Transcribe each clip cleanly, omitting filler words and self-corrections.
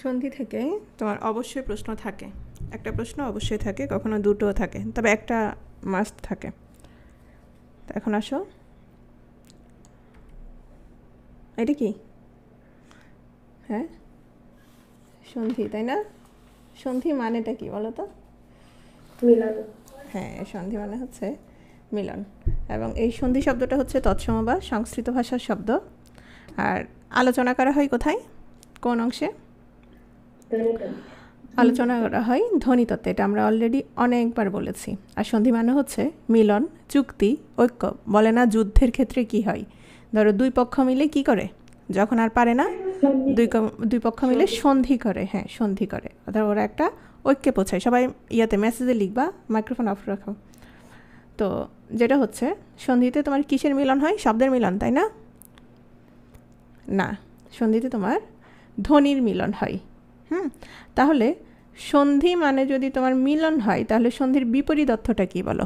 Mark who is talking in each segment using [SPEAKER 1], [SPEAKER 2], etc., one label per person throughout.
[SPEAKER 1] সন্ধি থেকে তোমার অবশ্যই প্রশ্ন থাকে, একটা প্রশ্ন অবশ্যই থাকে, কখনো দুটোও থাকে, তবে একটা মাস্ট থাকে। তো এখন আসো, এটা কি? হ্যাঁ, সন্ধি, তাই না? সন্ধি মানেটা কি বলো তো?
[SPEAKER 2] মিলন।
[SPEAKER 1] হ্যাঁ, সন্ধি মানে হচ্ছে মিলন। এবং এই সন্ধি শব্দটা হচ্ছে তৎসম বা সংস্কৃত ভাষার শব্দ। আর আলোচনা করা হয় কোথায়, কোন অংশে? আলোচনা করা হয় ধ্বনিতত্ত্বে। এটা আমরা অলরেডি অনেকবার বলেছি। আর সন্ধি মানে হচ্ছে মিলন, চুক্তি, ঐক্য। বলে না যুদ্ধের ক্ষেত্রে কি হয়, ধরো দুই পক্ষ মিলে কি করে, যখন আর পারে না দুই পক্ষ মিলে সন্ধি করে। হ্যাঁ, সন্ধি করে, অর্থাৎ ওরা একটা ঐক্যে পৌঁছায়। সবাই ইয়াতে মেসেজে লিখবা, মাইক্রোফোন অফ রাখো। তো যেটা হচ্ছে সন্ধিতে তোমার কিসের মিলন হয়? শব্দের মিলন, তাই না? না, সন্ধিতে তোমার ধ্বনির মিলন হয়। তাহলে সন্ধি মানে যদি তোমার মিলন হয়, তাহলে সন্ধির বিপরীত অর্থটা কি বলো?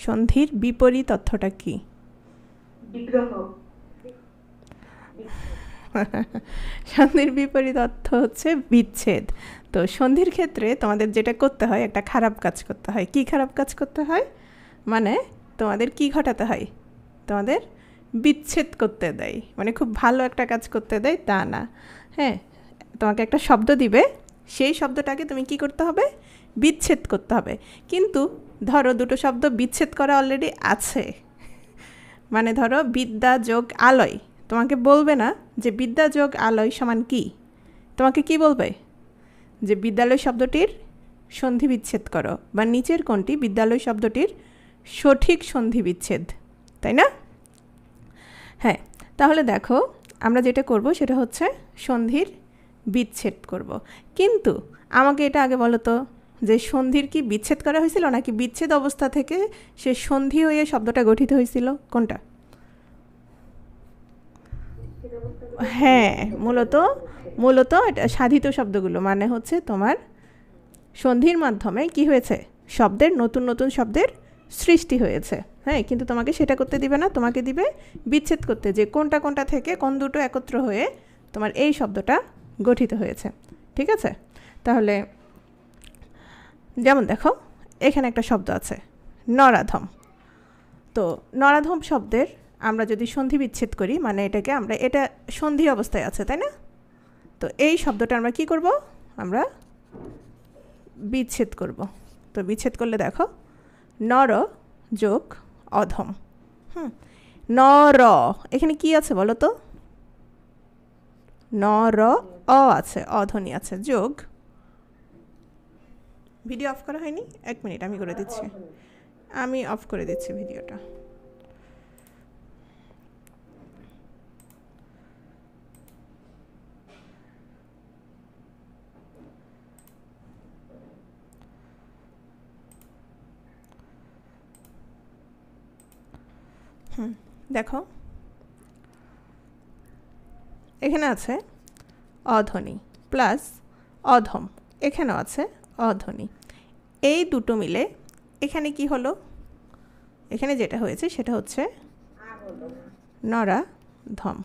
[SPEAKER 1] সন্ধির বিপরীত অর্থটা কি?
[SPEAKER 2] বিগ্রহ।
[SPEAKER 1] সন্ধির বিপরীত অর্থ হচ্ছে বিচ্ছেদ। তো সন্ধির ক্ষেত্রে তোমাদের যেটা করতে হয়, একটা খারাপ কাজ করতে হয়। কি খারাপ কাজ করতে হয়? মানে তোমাদের কি ঘটাতে হয়? তোমাদের বিচ্ছেদ করতে দেয়। মানে খুব ভালো একটা কাজ করতে দেয় তা না। হ্যাঁ, তোমাকে একটা শব্দ দিবে, সেই শব্দটাকে তুমি কি করতে হবে? বিচ্ছেদ করতে হবে। কিন্তু ধরো দুটো শব্দ বিচ্ছেদ করা অলরেডি আছে, মানে ধরো বিদ্যা যোগ আলয়, তোমাকে বলবে না যে বিদ্যা যোগ আলয় সমান কি, তোমাকে কি বলবে? যে বিদ্যালয় শব্দটির সন্ধি বিচ্ছেদ করো, বা নিচের কোনটি বিদ্যালয় শব্দটির সঠিক সন্ধি বিচ্ছেদ, তাই না? হ্যাঁ, তাহলে দেখো আমরা যেটা করব সেটা হচ্ছে সন্ধির বিচ্ছেদ করব। কিন্তু আমাকে এটা আগে বলো তো, যে সন্ধির কি বিচ্ছেদ করা হয়েছিল, নাকি বিচ্ছেদ অবস্থা থেকে সে সন্ধি হয়ে শব্দটা গঠিত হয়েছিল, কোনটা? হ্যাঁ, মূলত এটা সাধিত শব্দগুলো মানে হচ্ছে তোমার সন্ধির মাধ্যমে কি হয়েছে, শব্দের নতুন নতুন শব্দের সৃষ্টি হয়েছে। হ্যাঁ, কিন্তু তোমাকে সেটা করতে দিবে না, তোমাকে দিবে বিচ্ছেদ করতে, যে কোনটা কোনটা থেকে কোন দুটো একত্র হয়ে তোমার এই শব্দটা গঠিত হয়েছে। ঠিক আছে? তাহলে যেমন দেখো, এখানে একটা শব্দ আছে নরাধম। তো নরাধম শব্দের আমরা যদি সন্ধি বিচ্ছেদ করি, মানে এটাকে আমরা, এটা সন্ধি অবস্থায় আছে, তাই না? তো এই শব্দটা আমরা কি করব? আমরা বিচ্ছেদ করব। তো বিচ্ছেদ করলে দেখো, নর যোগ অধম। নর, এখানে কি আছে বলো তো? নর অ আছে, অধ্বনি আছে, যোগ, ভিডিও অফ করা হয়নি, এক মিনিট আমি করে দিচ্ছি, আমি অফ করে দিচ্ছি ভিডিওটা। দেখো এখানে আছে অধ্বনি প্লাস অধম, এখানেও আছে অধ্বনি। এই দুটো মিলে এখানে কি হলো? এখানে যেটা হয়েছে সেটা হচ্ছে নরা ধম।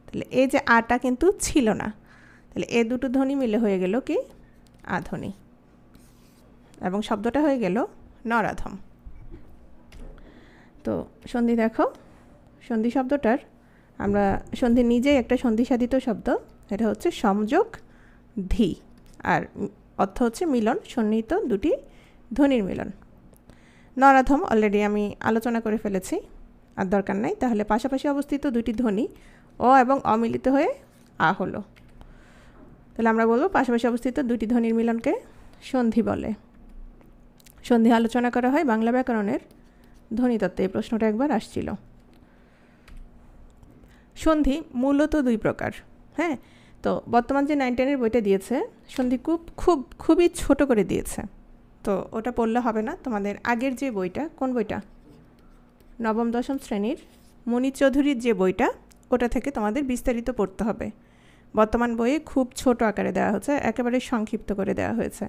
[SPEAKER 1] তাহলে এই যে আটা কিন্তু ছিল না, তাহলে এ দুটো ধ্বনি মিলে হয়ে গেল কি? আধ্বনি। এবং শব্দটা হয়ে গেল নরাধম। তো সন্ধি দেখো, সন্ধি শব্দটার আমরা, সন্ধি নিজেই একটা সন্ধি সাধিত শব্দ, এটা হচ্ছে সংযোগ ধি, আর অর্থ হচ্ছে মিলন, সন্নিহিত দুটি ধ্বনির মিলন। নরাধম অলরেডি আমি আলোচনা করে ফেলেছি, আর দরকার নাই। তাহলে পাশাপাশি অবস্থিত দুটি ধ্বনি অ এবং অমিলিত হয়ে আ হলো। তাহলে আমরা বলবো পাশাপাশি অবস্থিত দুটি ধ্বনির মিলনকে সন্ধি বলে। সন্ধি আলোচনা করা হয় বাংলা ব্যাকরণের ধ্বনিতত্ত্বে, এই প্রশ্নটা একবার আসছিল। সন্ধি মূলত দুই প্রকার। হ্যাঁ, তো বর্তমান যে 9-10-এর বইটা দিয়েছে, সন্ধি খুবই ছোট করে দিয়েছে, তো ওটা পড়লে হবে না। তোমাদের আগের যে বইটা, কোন বইটা, নবম দশম শ্রেণীর মনির চৌধুরীর যে বইটা, ওটা থেকে তোমাদের বিস্তারিত পড়তে হবে। বর্তমান বইয়ে খুব ছোট আকারে দেওয়া হয়েছে, একেবারে সংক্ষিপ্ত করে দেওয়া হয়েছে।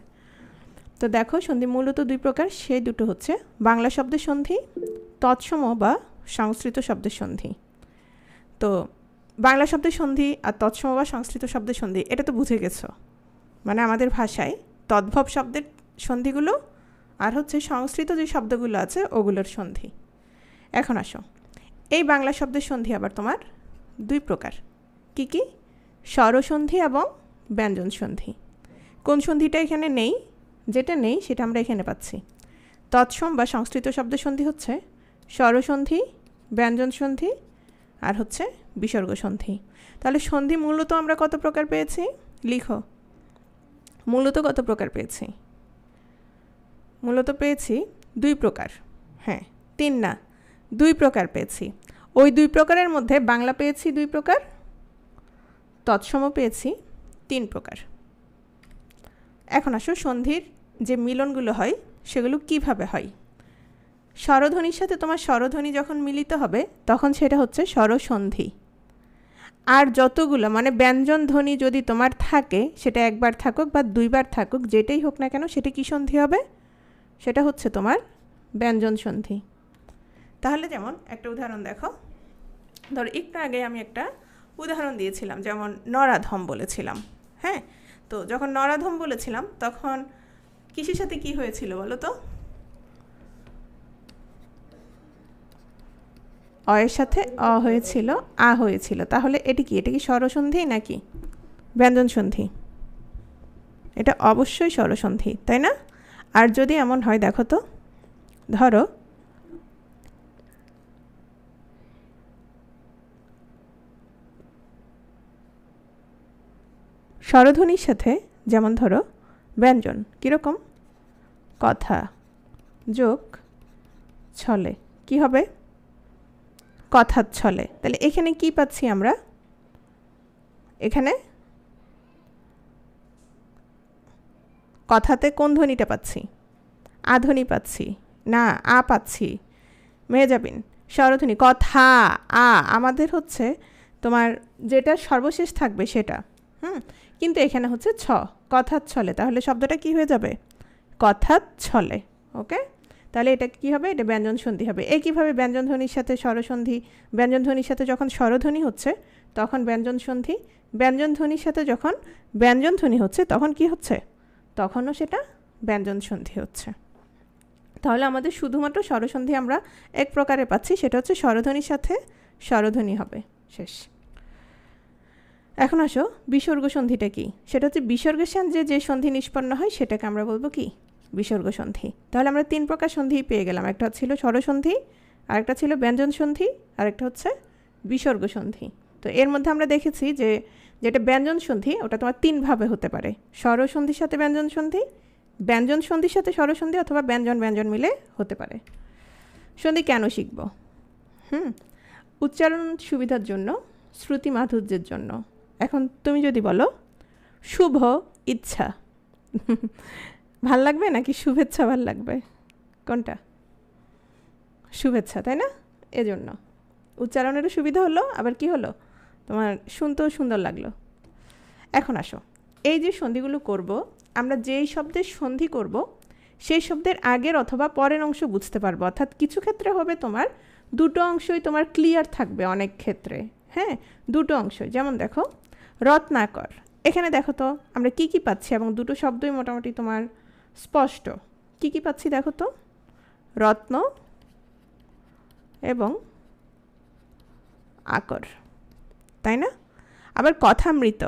[SPEAKER 1] তো দেখো, সন্ধি মূলত দুই প্রকার, সেই দুটো হচ্ছে বাংলা শব্দের সন্ধি, তৎসম বা সংস্কৃত শব্দের সন্ধি। তো বাংলা শব্দের সন্ধি আর তৎসম বা সংস্কৃত শব্দের সন্ধি এটা তো বুঝে গেছো, মানে আমাদের ভাষায় তদ্ভব শব্দের সন্ধিগুলো আর হচ্ছে সংস্কৃত যে শব্দগুলো আছে ওগুলোর সন্ধি। এখন আসো, এই বাংলা শব্দের সন্ধি আবার তোমার দুই প্রকার। কি কি? স্বরসন্ধি এবং ব্যঞ্জন সন্ধি। কোন সন্ধিটা এখানে নেই? যেটা নেই সেটা আমরা এখানে পাচ্ছি। তৎসম বা সংস্কৃত শব্দের সন্ধি হচ্ছে স্বরসন্ধি, ব্যঞ্জন সন্ধি আর হচ্ছে বিসর্গ সন্ধি। তাহলে সন্ধি মূলত আমরা কত প্রকার পেয়েছি? লিখো, মূলত কত প্রকার পেয়েছি? মূলত পেয়েছি দুই প্রকার। হ্যাঁ, তিন না, দুই প্রকার পেয়েছি। ওই দুই প্রকারের মধ্যে বাংলা পেয়েছি দুই প্রকার, তৎসমও পেয়েছি তিন প্রকার। এখন আসো, সন্ধির যে মিলনগুলো হয় সেগুলো কিভাবে হয়। স্বরধ্বনির সাথে তোমার স্বরধ্বনি যখন মিলিত হবে তখন সেটা হচ্ছে স্বরসন্ধি। আর যতগুলো মানে ব্যঞ্জন ধ্বনি যদি তোমার থাকে, সেটা একবার থাকুক বা দুইবার থাকুক, যেটাই হোক না কেন, সেটা কি সন্ধি হবে? সেটা হচ্ছে তোমার ব্যঞ্জন সন্ধি। তাহলে যেমন একটা উদাহরণ দেখো, ধরো একটু আগে আমি একটা উদাহরণ দিয়েছিলাম, যেমন নরাধম বলেছিলাম। হ্যাঁ, তো যখন নরাধম বলেছিলাম তখন কিসের সাথে কি হয়েছিল বলো তো? অয়ের সাথে অ হয়েছিল, আ হয়েছিল। তাহলে এটি কি? এটা কি স্বরসন্ধি নাকি ব্যঞ্জন সন্ধি? এটা অবশ্যই স্বরসন্ধি, তাই না? আর যদি এমন হয় দেখো তো, ধরো স্বরধ্বনির সাথে যেমন ধরো ব্যঞ্জন, কীরকম? কথা যোগ ছলে, কি হবে? কথার ছলে। তাহলে এখানে কি পাচ্ছি আমরা? এখানে কথাতে কোন ধ্বনিটা পাচ্ছি? আ ধ্বনি পাচ্ছি না, আ পাচ্ছি। মেহজাবিন, স্বরধ্বনি কথা আ আমাদের হচ্ছে তোমার যেটা সর্বশেষ থাকবে সেটা। কিন্তু এখানে হচ্ছে ছ, কথার ছলে। তাহলে শব্দটা কি হয়ে যাবে? কথার ছলে। ওকে, তাহলে এটা কি হবে? এটা ব্যঞ্জন সন্ধি হবে। একইভাবে ব্যঞ্জন ধ্বনির সাথে স্বরসন্ধি, ব্যঞ্জন ধ্বনির সাথে যখন স্বরধ্বনি হচ্ছে তখন ব্যঞ্জন সন্ধি, ব্যঞ্জন ধ্বনির সাথে যখন ব্যঞ্জন ধ্বনি হচ্ছে তখন কি হচ্ছে? তখনও সেটা ব্যঞ্জন সন্ধি হচ্ছে। তাহলে আমাদের শুধুমাত্র স্বরসন্ধি আমরা এক প্রকারে পাচ্ছি, সেটা হচ্ছে স্বরধ্বনির সাথে স্বরধ্বনি হবে, শেষ। এখন আসো, বিসর্গ সন্ধিটা কি? সেটা হচ্ছে বিসর্গের সাথে যে সন্ধি নিষ্পন্ন হয় সেটাকে আমরা বলবো কি? বিসর্গ সন্ধি। তাহলে আমরা তিন প্রকার সন্ধি পেয়ে গেলাম। একটা ছিল স্বরসন্ধি, আরেকটা ছিল ব্যঞ্জন সন্ধি, আরেকটা হচ্ছে বিসর্গ সন্ধি। তো এর মধ্যে আমরা দেখেছি যে যেটা ব্যঞ্জন সন্ধি ওটা তোমার তিনভাবে হতে পারে: স্বরসন্ধির সাথে ব্যঞ্জন সন্ধি, ব্যঞ্জন সন্ধির সাথে স্বরসন্ধি, অথবা ব্যঞ্জন ব্যঞ্জন মিলে হতে পারে। সন্ধি কেন শিখব? উচ্চারণ সুবিধার জন্য, শ্রুতি মাধুর্যের জন্য। এখন তুমি যদি বলো শুভ ইচ্ছা, ভাল লাগবে নাকি শুভেচ্ছা ভাল লাগবে? কোনটা? শুভেচ্ছা, তাই না? এজন্য উচ্চারণেরও সুবিধা হলো, আবার কি হলো, তোমার শুনতেও সুন্দর লাগলো। এখন আসো, এই যে সন্ধিগুলো করব, আমরা যেই শব্দের সন্ধি করব সেই শব্দের আগের অথবা পরের অংশ বুঝতে পারবো। অর্থাৎ কিছু ক্ষেত্রে হবে তোমার দুটো অংশই তোমার ক্লিয়ার থাকবে, অনেক ক্ষেত্রে হ্যাঁ দুটো অংশই। যেমন দেখো রত্নাকর, এখানে দেখো তো আমরা কি কি পাচ্ছি, এবং দুটো শব্দই মোটামুটি তোমার স্পষ্ট। কি কি পাচ্ছি দেখো তো? রত্ন এবং আকর, তাই না? আবার কথামৃত,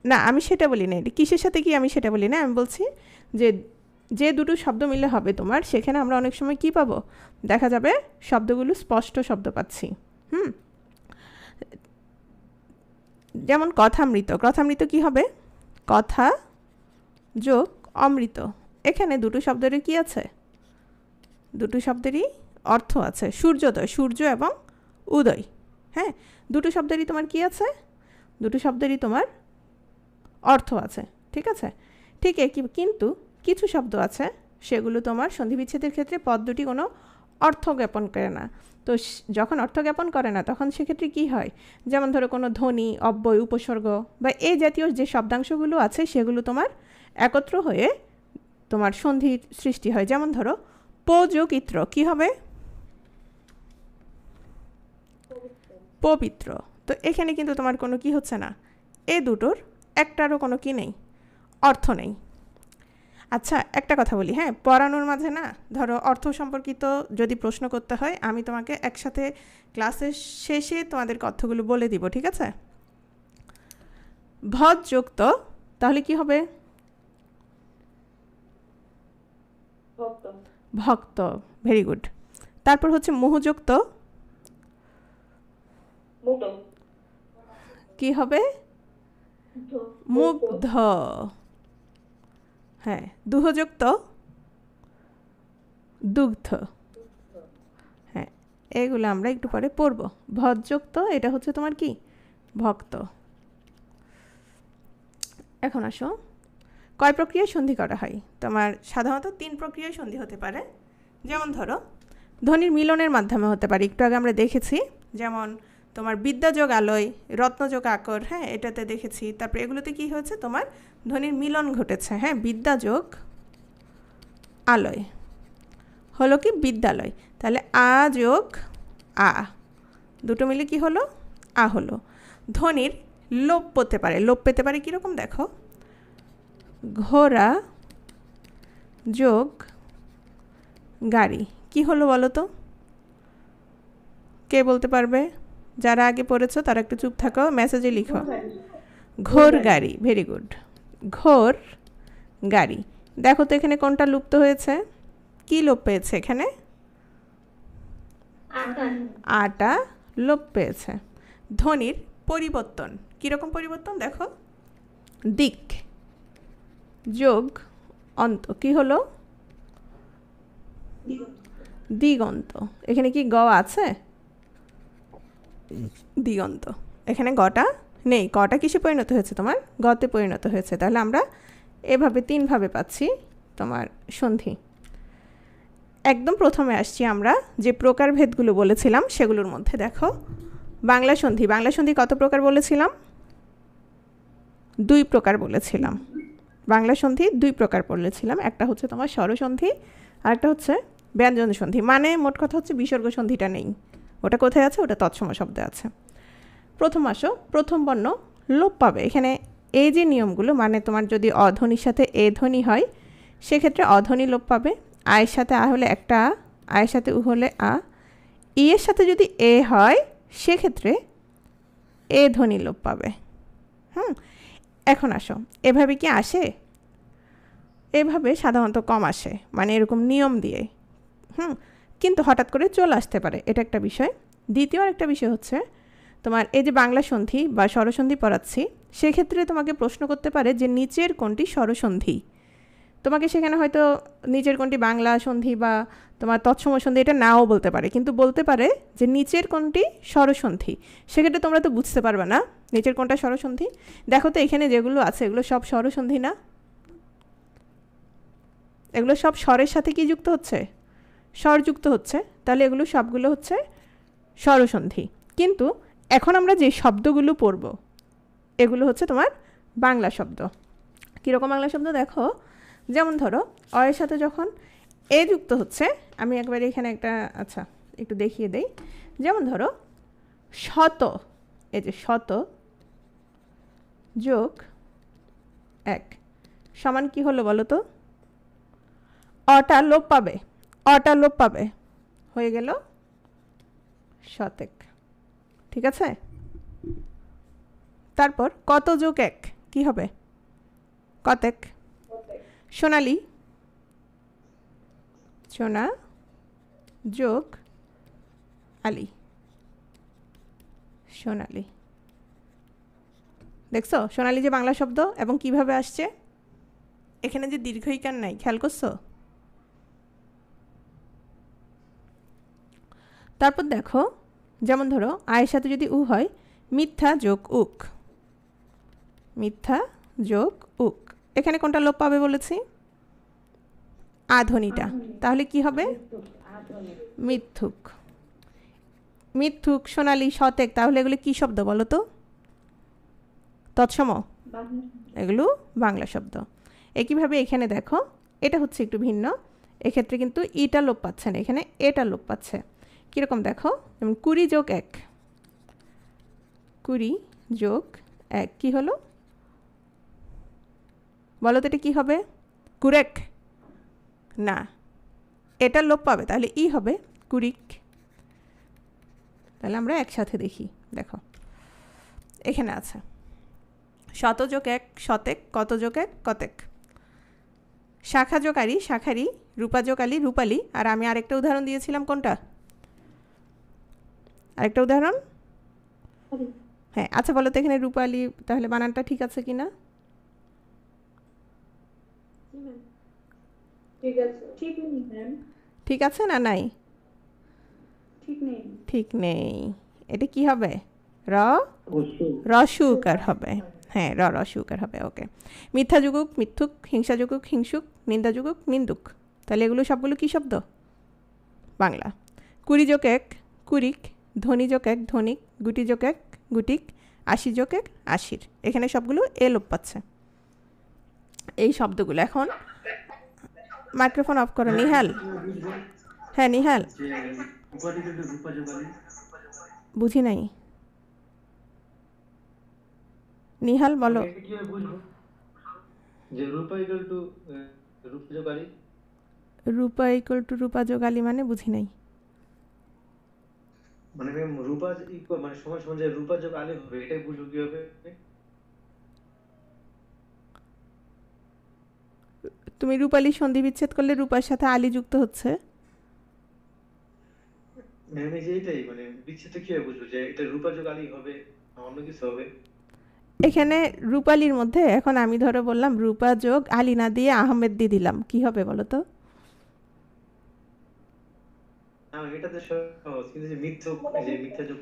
[SPEAKER 1] না আমি সেটা বলি না, এটা কিসের সাথে কি আমি সেটা বলি না। আমি বলছি যে যে দুটো শব্দ মিলে হবে তোমার, সেখানে আমরা অনেক সময় কি পাবো, দেখা যাবে শব্দগুলো স্পষ্ট শব্দ পাচ্ছি। যেমন কথামৃত, কথামৃত কি হবে? কথা যোগ অমৃত। এখানে দুটো শব্দেরই কি আছে? দুটো শব্দেরই অর্থ আছে। সূর্যোদয়, সূর্য এবং উদয়, হ্যাঁ দুটো শব্দেরই তোমার কি আছে? দুটো শব্দেরই তোমার অর্থ আছে, ঠিক আছে? ঠিক একই, কিন্তু কিছু শব্দ আছে সেগুলো তোমার সন্ধি বিচ্ছেদের ক্ষেত্রে পদ দুটি কোনো অর্থ জ্ঞাপন করে না। তো যখন অর্থ জ্ঞাপন করে না তখন সেক্ষেত্রে কি হয়, যেমন ধরো কোনো ধ্বনি, অব্যয়, উপসর্গ বা এই জাতীয় যে শব্দাংশগুলো আছে সেগুলো তোমার একত্র হয়ে তোমার সন্ধির সৃষ্টি হয়। যেমন ধরো প যোগ ইত্র, কি হবে? পবিত্র, তো এখানে কিন্তু তোমার কোনো কি হচ্ছে না, এ দুটোর একটারও কোনো কি নেই, অর্থ নেই। আচ্ছা একটা কথা বলি, হ্যাঁ, পড়ানোর মাঝে না ধরো অর্থ সম্পর্কিত যদি প্রশ্ন করতে হয় আমি তোমাকে একসাথে ক্লাসের শেষে তোমাদেরকে অর্থগুলো বলে দিব, ঠিক আছে? ভজ যুক্ত তাহলে কি হবে?
[SPEAKER 2] ভক্ত
[SPEAKER 1] ভক্ত, ভেরি গুড। তারপর হচ্ছে মুহযুক্ত
[SPEAKER 2] মুক্ত
[SPEAKER 1] কি হবে? মুগ্ধ। হ্যাঁ, দুহযুক্ত দুগ্ধ। হ্যাঁ, এগুলো আমরা একটু পরে পড়ব। ভজযুক্ত এটা হচ্ছে তোমার কি? ভক্ত। এখন আসো, কয় প্রক্রিয়ায় সন্ধি করা হয়? তোমার সাধারণত 3 প্রক্রিয়ায় সন্ধি হতে পারে। যেমন ধরো ধ্বনির মিলনের মাধ্যমে হতে পারে, একটু আগে আমরা দেখেছি, যেমন তোমার বিদ্যাযোগ আলয়, রত্নযোগ আকর, হ্যাঁ এটাতে দেখেছি। তারপরে এগুলোতে কি হয়েছে, তোমার ধ্বনির মিলন ঘটেছে। হ্যাঁ, বিদ্যাযোগ আলয় হলো কি বিদ্যালয়, তাহলে আ যোগ আ দুটো মিলে কি হলো? আ হলো। ধ্বনির লোপ পেতে পারে, লোপ পেতে পারে কীরকম দেখো, ঘোড়া যোগ গাড়ি, কি হলো বলো তো? কে বলতে পারবে? যারা আগে পড়েছো তারা একটু চুপ থাকো, মেসেজে লিখো। ঘোর গাড়ি, ভেরি গুড। ঘোর গাড়ি। দেখো তো এখানে কোনটা লুপ্ত হয়েছে, কি লোপ পেয়েছে এখানে? আটা লোপ পেয়েছে। ধ্বনির পরিবর্তন, কীরকম পরিবর্তন দেখো, দিক যোগ অন্ত, কি হলো? দিগন্ত। এখানে কি গ আছে? দিগন্ত। এখানে গটা নেই, কটা কিসে পরিণত হয়েছে? তোমার গতে পরিণত হয়েছে। তাহলে আমরা এভাবে 3 ভাবে পাচ্ছি তোমার সন্ধি। একদম প্রথমে আসছি আমরা যে প্রকারভেদগুলো বলেছিলাম সেগুলোর মধ্যে। দেখো বাংলা সন্ধি, বাংলা সন্ধি কত প্রকার বলেছিলাম? 2 প্রকার বলেছিলাম। বাংলা সন্ধি 2 প্রকার বলেছিলাম, একটা হচ্ছে তোমার স্বরসন্ধি আর একটা হচ্ছে ব্যঞ্জন সন্ধি। মানে মোট কথা হচ্ছে বিসর্গ সন্ধিটা নেই, ওটা কোথায় আছে? ওটা তৎসম শব্দে আছে। প্রথম আসো, প্রথম বর্ণ লোপ পাবে। এখানে এই যে নিয়মগুলো, মানে তোমার যদি অধ্বনির সাথে এ ধ্বনি হয় সেক্ষেত্রে অধ্বনি লোপ পাবে। আয়ের সাথে আ হলে একটা আ, আয়ের সাথে উ হলে আ, ই এর সাথে যদি এ হয় সেক্ষেত্রে এ ধ্বনি লোপ পাবে। এখন আসো, এভাবে কি আসে? এভাবে সাধারণত কম আসে, মানে এরকম নিয়ম দিয়ে। কিন্তু হঠাৎ করে চলে আসতে পারে, এটা একটা বিষয়। দ্বিতীয় একটা বিষয় হচ্ছে তোমার এই যে বাংলা সন্ধি বা স্বরসন্ধি পড়াচ্ছি, সেক্ষেত্রে তোমাকে প্রশ্ন করতে পারে যে নিচের কোনটি স্বরসন্ধি। তোমাকে সেখানে হয়তো নিচের কোনটি বাংলা সন্ধি বা তোমার তৎসম সন্ধি এটা নাও বলতে পারে, কিন্তু বলতে পারে যে নিচের কোনটি স্বরসন্ধি। সেক্ষেত্রে তোমরা তো বুঝতে পারবে না নিচের কোনটা স্বরসন্ধি। দেখো তো এখানে যেগুলো আছে এগুলো সব স্বরসন্ধি না? এগুলো সব স্বরের সাথে কি যুক্ত হচ্ছে? স্বর যুক্ত হচ্ছে। তাহলে এগুলো সবগুলো হচ্ছে স্বরসন্ধি। কিন্তু এখন আমরা যে শব্দগুলো পড়ব এগুলো হচ্ছে তোমার বাংলা শব্দ। কীরকম বাংলা শব্দ দেখো, যেমন ধরো অয়ের সাথে যখন এ যুক্ত হচ্ছে, আমি একবার এখানে একটা আচ্ছা একটু দেখিয়ে দেই। যেমন ধরো শত, এই যে শত যোগ 1 সমান কি হলো বলো তো? অটা লোপ পাবে, অটা লোপ পাবে, হয়ে গেল শতেক। ঠিক আছে? তারপর কত যোগ 1 কি হবে? কতেক। সোনালি, সোনা যোগ আলি, সোনালি। দেখছো সোনালি যে বাংলা শব্দ এবং কিভাবে আসছে, এখানে যে দীর্ঘইকার নাই, খেয়াল করছো? তারপর দেখো যেমন ধরো আয়ের সাথে যদি উ হয়, মিথ্যা যোগ উক, মিথ্যা যোগ উক। এখানে কোনটা লোপ পাবে বলেছি? আধ্বনিটা। তাহলে কি হবে? মিথ্যুক। মিথ্যুক, সোনালি, শতেক, তাহলে এগুলো কি শব্দ বলো তো? তৎসম, এগুলো বাংলা শব্দ। একইভাবে এখানে দেখো এটা হচ্ছে একটু ভিন্ন, এক্ষেত্রে কিন্তু ইটা লোপ পাচ্ছে না, এখানে এটা লোপ পাচ্ছে। কীরকম দেখো, যেমন 20 যোগ 1, 20 যোগ 1 কি হলো বলো তো এটা কি হবে কুরেক না এটা লোপ পাবে তাহলে ই হবে কুরিক তাহলে আমরা একসাথে দেখি দেখো এখানে আছে শত যোগ 1 শতেক কত যোগ 1 কতেক শাখা যোগ আরি শাখারি রূপা যোগ আলি রূপালি আর আমি আরেকটা উদাহরণ দিয়েছিলাম কোনটা আরেকটা উদাহরণ হ্যাঁ আচ্ছা বলো তো এখানে রূপালি তাহলে বানানটা ঠিক আছে কিনা
[SPEAKER 2] ঠিক আছে ঠিক নেই ম্যাম
[SPEAKER 1] ঠিক আছে না নাই
[SPEAKER 2] ঠিক নেই
[SPEAKER 1] ঠিক নেই এটা কি হবে রসুকার হবে হ্যাঁ রসুকার হবে ওকে মিথ্যা যুগুক মিথ্যুক হিংসা যুগুক হিংসুক নিন্দা যুগুক নিন্দুক তাহলে এগুলো সবগুলো কি শব্দ বাংলা 20 যোগ 1 কুরিক ধনী যোগ 1 ধনিক গুটি যোগ 1 গুটিক 80 যোগ 1 আশির এখানে সবগুলো এ লোপ পাচ্ছে এই শব্দগুলো এখন মাইক্রোফোন অফ করো নিহাল হ্যাঁ নিহাল বুঝি নাই নিহাল বলো রূপা ইকুয়াল টু রূপা যোগ আলী মানে বুঝি নাই
[SPEAKER 3] মানে ম্যাম রূপা ইকুয়াল মানে সমান সমান যে রূপা যোগ আলী হবে এটাই বুঝবো কিভাবে
[SPEAKER 1] তুমি রূপালী সন্ধি বিচ্ছেদ করলে রূপার সাথে আলী যুক্ত হচ্ছে
[SPEAKER 3] ম্যাম এই যে এটাই মানে বিচ্ছেদ কিভাবে বুঝবো যে এটা রূপা যোগ আলী হবে না অন্য কিছু হবে
[SPEAKER 1] এখানে রূপালীর মধ্যে এখন আমি ধরো বললাম রূপা যোগ আলী না দিয়ে আহমেদ দিয়ে দিলাম কি হবে বলো তো
[SPEAKER 3] এটাতে সহজ কিন্তু যে মিথ্যা যোগ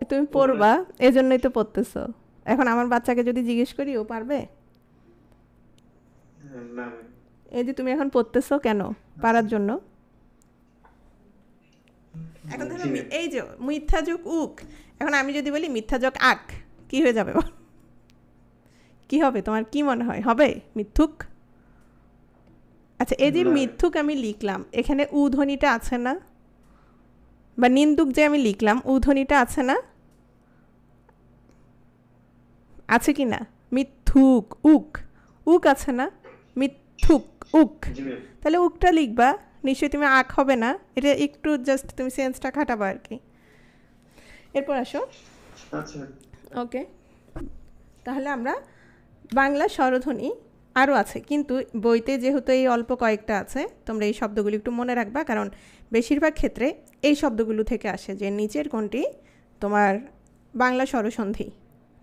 [SPEAKER 1] তুমি পড়বা এজন্যই তো পড়তেছো এখন আমার বাচ্চাকে যদি জিজ্ঞেস করি ও পারবে
[SPEAKER 3] না
[SPEAKER 1] এই যে তুমি এখন পড়তেছো কেন পারার জন্য এখন ধরো এই যে মিথ্যা যোগ উক এখন আমি যদি বলি মিথ্যা যোগ আক কি হয়ে যাবে কি হবে তোমার কি মনে হয় হবে মিথ্যুক আচ্ছা এই যে মিথ্যুক আমি লিখলাম এখানে উ ধ্বনিটা আছে না বা নিন্দুক যে আমি লিখলাম উ ধ্বনিটা আছে না আছে কি না মিথ্যুক উক উক আছে না মিথ্যুক উক তাহলে উকটা লিখবা নিশ্চয়ই তুমি আক হবে না এটা একটু জাস্ট তুমি সেন্সটা খাটাবা আর কি এরপর আসো
[SPEAKER 3] আচ্ছা
[SPEAKER 1] ওকে তাহলে আমরা বাংলা স্বরধ্বনি আরও আছে কিন্তু বইতে যেহেতু এই অল্প কয়েকটা আছে তোমরা এই শব্দগুলি একটু মনে রাখবা কারণ বেশিরভাগ ক্ষেত্রে এই শব্দগুলো থেকে আসে যে নিচের কোনটি তোমার বাংলা স্বরসন্ধি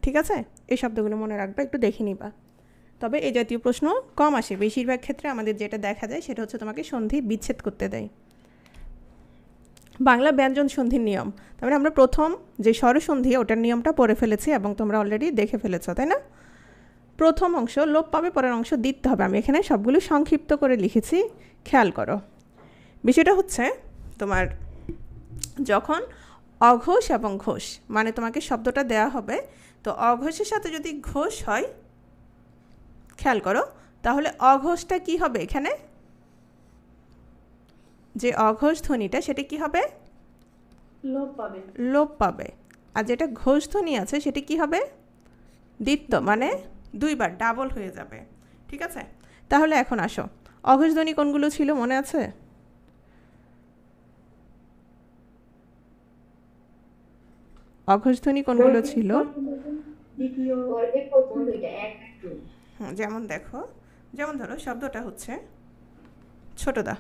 [SPEAKER 1] ঠিক আছে এই শব্দগুলো মনে রাখবা একটু দেখে নিবা তবে এই জাতীয় প্রশ্ন কম আসে বেশিরভাগ ক্ষেত্রে আমাদের যেটা দেখা যায় সেটা হচ্ছে তোমাকে সন্ধি বিচ্ছেদ করতে দেয় বাংলা ব্যঞ্জন সন্ধির নিয়ম তারপরে আমরা প্রথম যে স্বরসন্ধি ওটার নিয়মটা পড়ে ফেলেছি এবং তোমরা অলরেডি দেখে ফেলেছো তাই না প্রথম অংশ লোপ পাবে পরের অংশ দিতে হবে আমি এখানে সবগুলো সংক্ষিপ্ত করে লিখেছি খেয়াল করো বিষয়টা হচ্ছে তোমার যখন অঘোষ এবং ঘোষ মানে তোমাকে শব্দটা দেয়া হবে তো অঘোষের সাথে যদি ঘোষ হয় খেয়াল করো তাহলে অঘোষটা কি হবে এখানে যে অঘোষ ধ্বনিটা সেটা কি হবে লোপ পাবে আর যেটা ঘোষ ধ্বনি আছে সেটা কি হবে দ্বিত্ব মানে দুইবার ডাবল হয়ে যাবে ঠিক আছে তাহলে এখন আসো অঘোষ ধ্বনি কোনগুলো ছিল মনে আছে অঘোষ ধ্বনি কোনগুলো ছিল যেমন দেখো যেমন ধরো শব্দটা হচ্ছে ছোট দা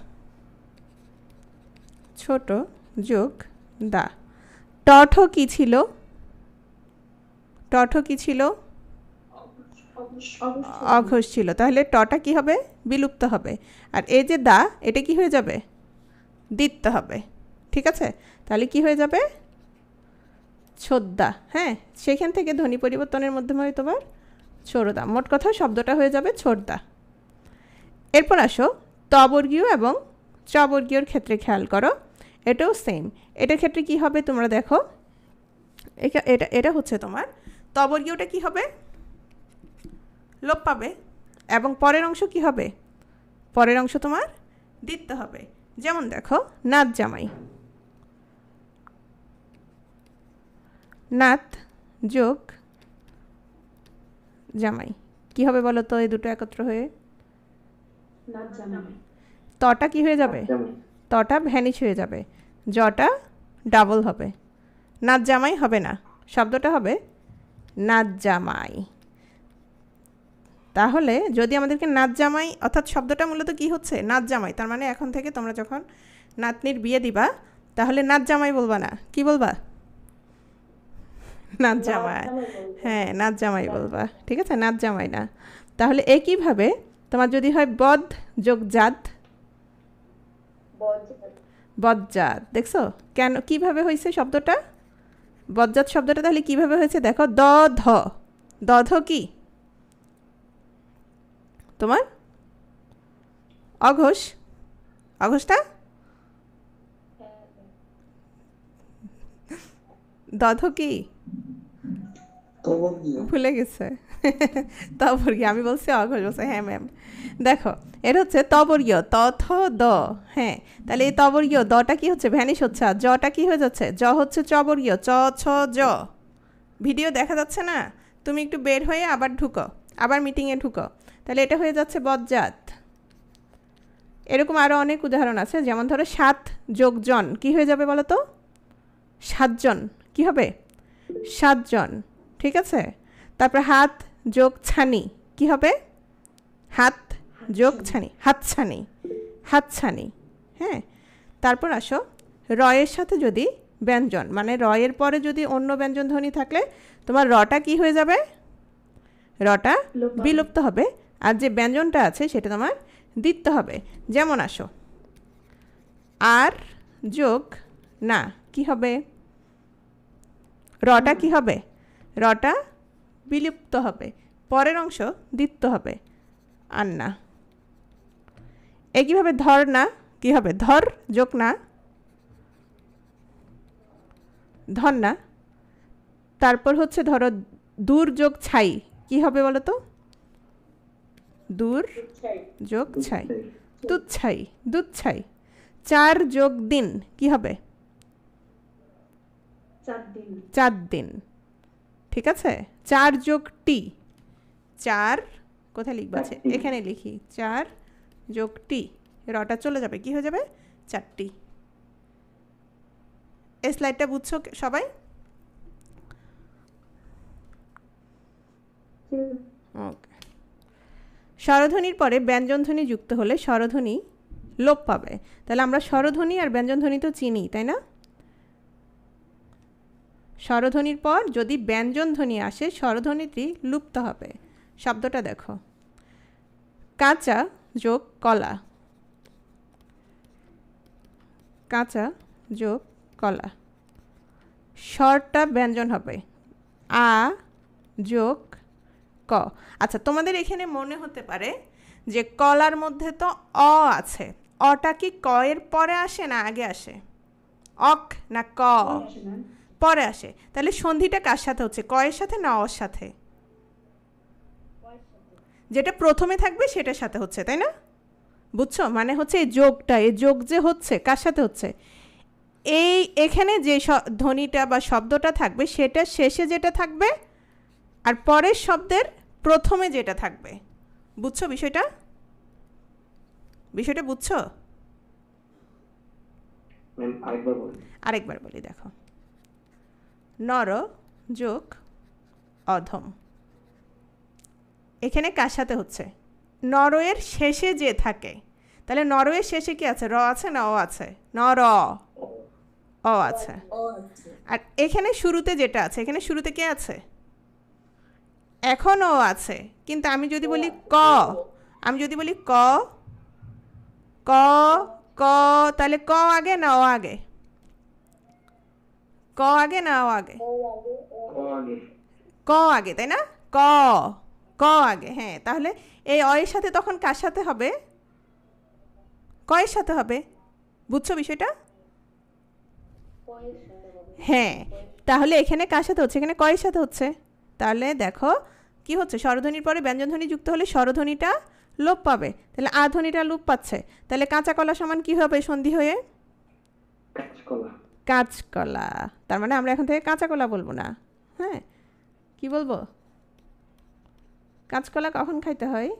[SPEAKER 1] ছোট যোগ দা টঠ কি ছিল টঠ কি ছিল অঘোষ ছিল তাহলে টটা কি হবে বিলুপ্ত হবে আর এই যে দা এটা কি হয়ে যাবে দ্বিত্ব হবে ঠিক আছে তাহলে কি হয়ে যাবে ছোদ্দা হ্যাঁ সেখান থেকে ধ্বনি পরিবর্তনের মাধ্যমে হয়তো বা ছোড়দা মোট কথা শব্দটা হয়ে যাবে ছোড়দা এরপর আসো তবর্গীয় এবং চবর্গীয়র ক্ষেত্রে খেয়াল করো এটাও সেম এটার ক্ষেত্রে কি হবে তোমরা দেখো এটা এটা হচ্ছে তোমার তবর্গীয়টা কি হবে লোপ পাবে এবং পরের অংশ কি হবে পরের অংশ তোমার দ্বিত্ব হবে যেমন দেখো নাত জামাই নাত যোগ জামাই কি হবে বলো তো এই দুটো একত্র হয়ে?
[SPEAKER 2] নাচ জামাই।
[SPEAKER 1] তটা কি হয়ে যাবে? তটা ভ্যানিশ হয়ে যাবে, জটা ডাবল হবে, নাচ জামাই হবে না, শব্দটা হবে নাচ জামাই। তাহলে যদি আমাদেরকে নাচ জামাই, অর্থাৎ শব্দটা মূলত কি হচ্ছে? নাচ জামাই। তার মানে এখন থেকে তোমরা যখন নাতনির বিয়ে দিবা তাহলে নাচ জামাই বলবা না, কি বলবা? নাচ জামাই। হ্যাঁ, নাচ জামাই বলবা, ঠিক আছে, নাচ জামাই না। তাহলে একইভাবে তোমার যদি হয় বদ যোগ জাত, বজ্জাত, দেখছো কেন কিভাবে হয়েছে শব্দটা? বজ্জাত শব্দটা তাহলে কিভাবে হয়েছে দেখো, দধ, দধ কি তোমার? অঘোষ, অঘোষটা দধ কি? ভুলে গেছে তবর্গীয়, আমি বলছি অঘোষ বলছে। হ্যাঁ ম্যাম, দেখো এটা হচ্ছে তবর্গীয়, তথ দ। হ্যাঁ, তাহলে এই তবর্গীয় দটা কি হচ্ছে? ভ্যানিশ হচ্ছে। আর জটা কি হয়ে যাচ্ছে? জ হচ্ছে চবর্গীয়, চ ছ জ। ভিডিও দেখা যাচ্ছে না? তুমি একটু বের হয়ে আবার ঢুকো, আবার মিটিংয়ে ঢুকো, তাহলে এটা হয়ে যাচ্ছে বজ্জাত। এরকম আরও অনেক উদাহরণ আছে, যেমন ধরো 7 যোগ জন কি হয়ে যাবে বলো তো? 7 জন কি হবে? 7 জন, ঠিক আছে। তারপর হাত যোগ ছানি কি হবে? হাত যোগ ছানি, হাতছানি, হাতছানি। হ্যাঁ, তারপর আসো রয়ের সাথে যদি ব্যঞ্জন, মানে রয়ের পরে যদি অন্য ব্যঞ্জন ধ্বনি থাকলে তোমার রটা কি হয়ে যাবে? রটা বিলুপ্ত হবে, আর যে ব্যঞ্জনটা আছে সেটা তোমার দিতে হবে। যেমন আসো আর যোগ না কি হবে? রটা কি হবে? রটা বিলুপ্ত হবে, পরের অংশ দিতে হবে, আর না। একইভাবে ধর না কি হবে? ধর যোগ না, ধর না। তারপর হচ্ছে ধরো দূর যোগ ছাই কি হবে বলো তো? দূর যোগ ছাই, দুধ ছাই, দুধ ছাই। 4 যোগ দিন কি হবে? 4 দিন, ঠিক আছে। 4 যোগ টি, 4 কোথায় লিখবা আছে? এখানে লিখি, 4 যোগ টি, রটা চলে যাবে, কি হয়ে যাবে? 4টি। এই স্লাইডটা বুঝছো সবাই? ওকে। স্বরধ্বনির পরে ব্যঞ্জনধ্বনি যুক্ত হলে স্বরধ্বনি লোপ পাবে। তাহলে আমরা স্বরধ্বনি আর ব্যঞ্জনধ্বনি তো চিনি, তাই না? স্বরধ্বনির পর যদি ব্যঞ্জনধ্বনি আসে স্বরধ্বনিটি লুপ্ত হবে। শব্দটা দেখো, কাঁচা যোগ কলা, কাঁচা যোগ কলা, স্বরটা ব্যঞ্জন হবে আ যোগ ক। আচ্ছা, তোমাদের এখানে মনে হতে পারে যে কলার মধ্যে তো অ আছে, অটা কি ক এর পরে আসে না আগে আসে? অক না ক? পরে আসে। তাহলে সন্ধিটা কার সাথে হচ্ছে? ক এর সাথে না অর সাথে? যেটা প্রথমে থাকবে সেটার সাথে হচ্ছে, তাই না? বুঝছো? মানে হচ্ছে এই যোগটা, এই যোগ যে হচ্ছে কার সাথে হচ্ছে? এই এখানে যে ধ্বনিটা বা শব্দটা থাকবে সেটা শেষে যেটা থাকবে আর পরের শব্দের প্রথমে যেটা থাকবে। বুঝছো বিষয়টা? বিষয়টা বুঝছো? আরেকবার বলি, দেখো, নর যোগ অধম, এখানে কার সাথে হচ্ছে? নরয়ের শেষে যে থাকে। তাহলে নরয়ের শেষে কি আছে? র আছে না অ আছে? নর, অ আছে। আর এখানে শুরুতে যেটা আছে, এখানে শুরুতে কে আছে? এখনও আছে। কিন্তু আমি যদি বলি ক, আমি যদি বলি ক ক ক, তাহলে ক আগে না অ আগে? ক আগে না অ আগে? ক আগে, তাই না? ক, ক আগে। হ্যাঁ, তাহলে এই অ এর সাথে তখন কার সাথে হবে? ক এর সাথে হবে। বুঝছো বিষয়টা? হ্যাঁ, তাহলে এখানে কার সাথে হচ্ছে? এখানে ক এর সাথে হচ্ছে। তাহলে দেখো কি হচ্ছে, স্বরধ্বনির পরে ব্যঞ্জনধ্বনি যুক্ত হলে স্বরধ্বনিটা লোপ পাবে। তাহলে আ ধ্বনিটা লোপ পাচ্ছে, তাহলে কাঁচা কলা সমান কি হবে সন্ধি হয়ে? কাঁচকলা। তার মানে আমরা এখন থেকে কাঁচা কলা বলবো না। হ্যাঁ, কি বলবো? কাঁচকলা কখন খাইতে হয়?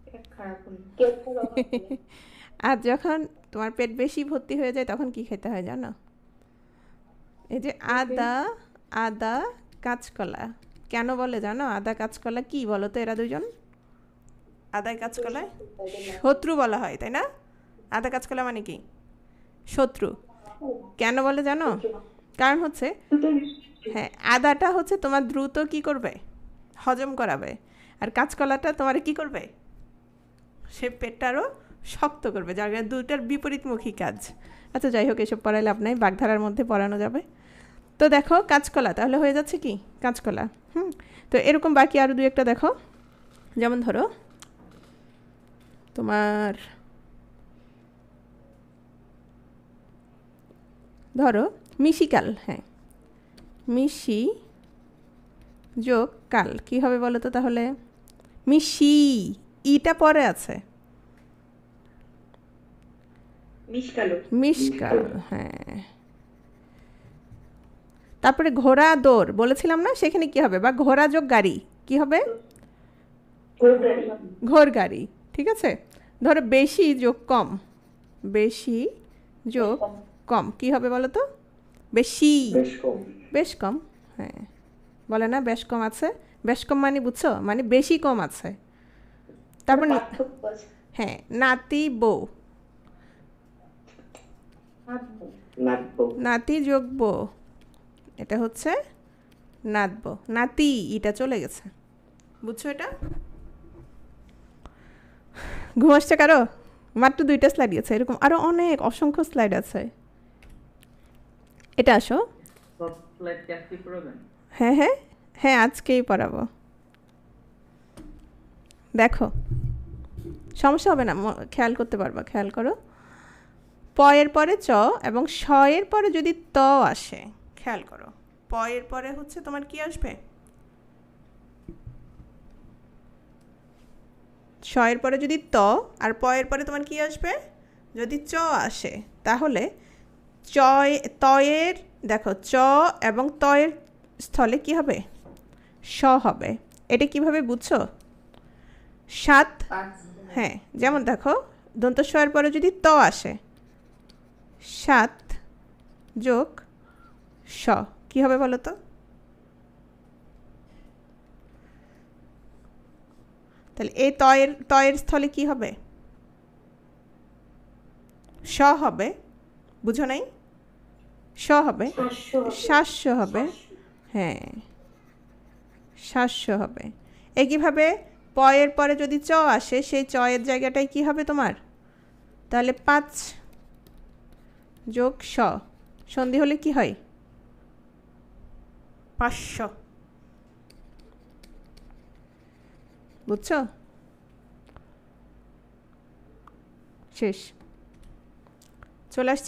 [SPEAKER 2] পেট খারাপ হলে।
[SPEAKER 1] আর যখন তোমার পেট বেশি ভর্তি হয়ে যায় তখন কি খেতে হয় জানো? এই যে আদা, আদা কাঁচকলা। কেন বলে জানো আদা কাঁচকলা কি বলো তো এরা দুজন? আদা কাঁচকলায় শত্রু বলা হয়, তাই না? আদা কাঁচকলা মানে কি? শত্রু। কেন বলে জানো? কারণ হচ্ছে হ্যাঁ, আদাটা হচ্ছে তোমার দ্রুত কি করবে? হজম করাবে। আর কাঁচকলাটা তোমার কি করবে? সে পেটটা আরও শক্ত করবে, যার কারণে দুইটার বিপরীতমুখী কাজ। আচ্ছা যাই হোক, এসব পড়াইলে লাভ নাই, বাগধারার মধ্যে পড়ানো যাবে। তো দেখো কাঁচকলা তাহলে হয়ে যাচ্ছে কি কাঁচকলা। তো এরকম বাকি আরও দু একটা দেখো, যেমন ধরো তোমার ধরো মিশিকাল। হ্যাঁ, মিশি যোগ কাল কি হবে বলো তো তাহলে? মিশি, ইটা পরে আছে,
[SPEAKER 2] মিশকালো।
[SPEAKER 1] মিশকাল। হ্যাঁ, তারপরে ঘোড়া দৌড় বলেছিলাম না, সেখানে কি হবে? বা ঘোড়া যোগ গাড়ি কি হবে? ঘোড় গাড়ি। ঠিক আছে। ধরো বেশি যোগ কম, বেশি যোগ কম কি হবে বলো তো? বেশি, বেশ কম। হ্যাঁ, বলে না বেশ কম আছে, বেশ কম মানে বুঝছো, মানে বেশি কম আছে। তারপর হ্যাঁ, নাতি বউ, নাতি যোগ বউ, এটা হচ্ছে নাতবো। নাতি এটা চলে গেছে, বুঝছো? এটা ঘুম আসছে কারো? মাত্র 2টা স্লাইড আছে, এরকম আরো অনেক অসংখ্য স্লাইড আছে। এটা আসো। হ্যাঁ হ্যাঁ হ্যাঁ, আজকেই পড়াবো। দেখো সমস্যা হবে না, খেয়াল করতে পারবা, খেয়াল করো। প এর পরে চ এবং স এর পরে যদি ত আসে, খেয়াল করো, প এর পরে হচ্ছে তোমার কি আসবে? স এর পরে যদি ত, আর প এর পরে তোমার কি আসবে? যদি চ আসে, তাহলে তয়ের দেখো চ এবং তয়ের স্থলে কি হবে? স হবে। এটা কিভাবে বুঝছো? 7। হ্যাঁ, যেমন দেখো দন্ত স এর পরে যদি ত আসে, 7 যোগ স কি হবে বলো তো? তাহলে এই তয়ের স্থলে কি হবে? স হবে, বুঝো নাই? স হবে, 700 হবে। হ্যাঁ, 700 হবে। একইভাবে প এর পরে যদি চ আসে, সেই চ এর জায়গাটায় কি হবে তোমার? তাহলে 5 যোগ স, সন্ধি হলে কি হয়? 500। বুঝছো? শেষ। চলে আসছি